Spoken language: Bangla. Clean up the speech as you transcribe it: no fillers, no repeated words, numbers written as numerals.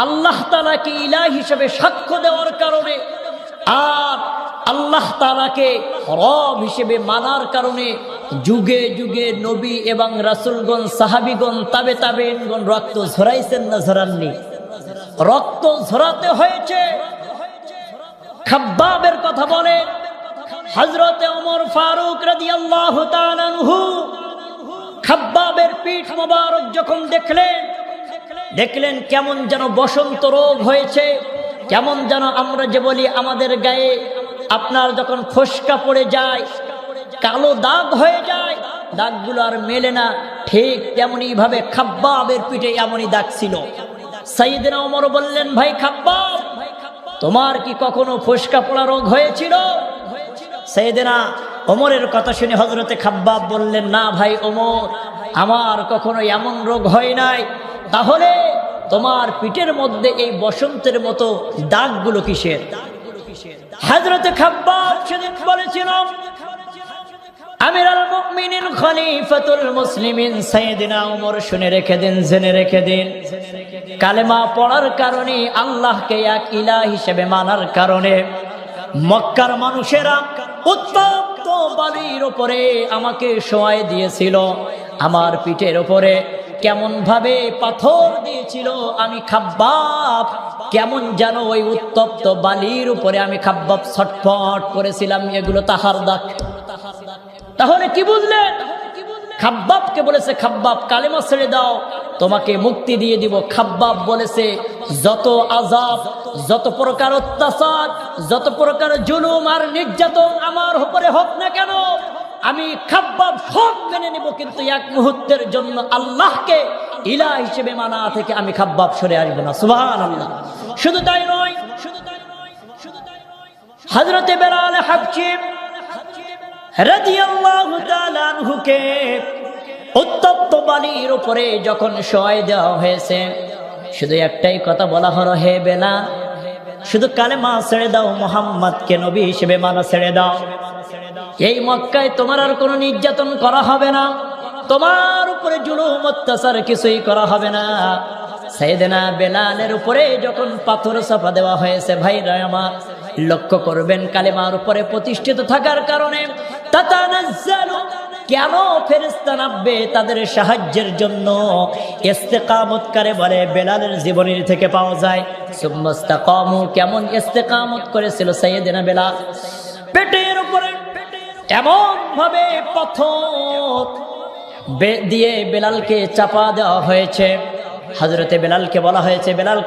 আল্লাহ তাআলাকে ইলাহ হিসেবে সাক্ষ্য দেওয়ার কারণে আর আল্লাহ তাআলাকে রব হিসেবে মানার কারণে যুগে যুগে নবী এবং রাসূলগণ, সাহাবীগণ, তাবেঈনগণ রক্ত ঝরাইছেন না ঝরাননি? রক্ত ঝরাতে হয়েছে। খাব্বাবের কথা বলে হযরতে ওমর ফারুক রাদিয়াল্লাহু তাআলা আনহু খাব্বাবের পিঠ মোবারক যখন দেখলেন কেমন যেন বসন্ত রোগ হয়েছে, কেমন যেন আমরা যে বলি আমাদের গায়ে আপনার যখন ফোসকা পড়ে যায়, কালো দাগ হয়ে যায়, দাগগুলো আর মেলে না, ঠিক তেমনি ভাবে খাব্বাবের পিঠে এমনই দাগ ছিল। সাইয়েদনা ওমর বললেন, ভাই খাব্বাব, তোমার কি কখনো ফোসকা পড়া রোগ হয়েছিল? সাইয়েদনা ওমরের কথা শুনে হযরতে খাব্বাব বললেন, না ভাই ওমর, আমার কখনো এমন রোগ হয় নাই। তাহলে তোমার পিঠের মধ্যে এই বসন্তের মতো দাগগুলো কিসের? হযরতে খাব্বাব সেদিন বলেছিলাম, আমিরুল মুমিনিন খলিফাতুল মুসলিমিন সাইয়েদনা ওমর শুনে রেখে দিন, জেনে রেখে দিন, কালেমা পড়ার কারণে, আল্লাহকে এক ইলাহ হিসেবে মানার কারণে মক্কার মানুষেরা উত্তপ্ত বালির উপরে আমাকে শোয়াই দিয়েছিল। আমার পিঠের উপরে কেমন ভাবে পাথর দিয়েছিল, আমি খাব্বাব কেমন যেন ওই উত্তপ্ত বালির উপরে আমি খাব্বাব ছটফট করেছিলাম। এগুলো তাহার দাগ। তাহলে কি বুঝলেন? খাব্বাবকে বলেছে, খাব্বাব কালেমা ছেড়ে দাও, তোমাকে মুক্তি দিয়ে দিব। খাব্বাব বলেছে, যত আযাব, যত প্রকার অত্যাচার, যত প্রকার জুলুম আর নির্যাতন আমার উপরে হোক না কেন, আমি খাব্বাব সব মেনে নেব, কিন্তু এক মুহূর্তের জন্য আল্লাহকে ইলাহ হিসেবে মানা থেকে আমি খাব্বাব সরে আসবো না। সুবহানাল্লাহ। শুধু তাই নয়, হযরতে বেলাল হাবশী রাদিয়াল্লাহু তাআলা আনহুকে উত্তপ্ত বালির উপরে যখন শোয়াই দেওয়া হয়েছে, শুধু একটাই কথা বলা হলো, হে বেলাল, শুধু কালেমা ছেড়ে দাও, মুহাম্মদকে নবী হিসেবে মানা ছেড়ে দাও। এই মক্কায় তোমার আর কোনো নির্যাতন করা হবে না, তোমার উপরে জুলুম অত্যাচার কিছুই করা হবে না। সাইয়েদনা বেলালের উপরে যখন পাথর চাপা দেওয়া হয়েছে, ভাইরা আমার লক্ষ্য করবেন, কালেমার উপরে প্রতিষ্ঠিত থাকার কারণে তাতানাজ্জালু, কেন ফেরেশতা নামবে তাদের সাহায্যের জন্য। ইস্তেকামতকারে বলে বেলালের জীবনী থেকে পাওয়া যায়। সুম্মাস্তাকামু, কেমন ইস্তেকামত করেছিল সাইয়েদনা বেলাল। পেটের উপরে এমন ভাবে পাথর দিয়ে বেলালকে চাপা দেওয়া হয়েছে। হযরতে বেলালকে বলা হয়েছে, বেলাল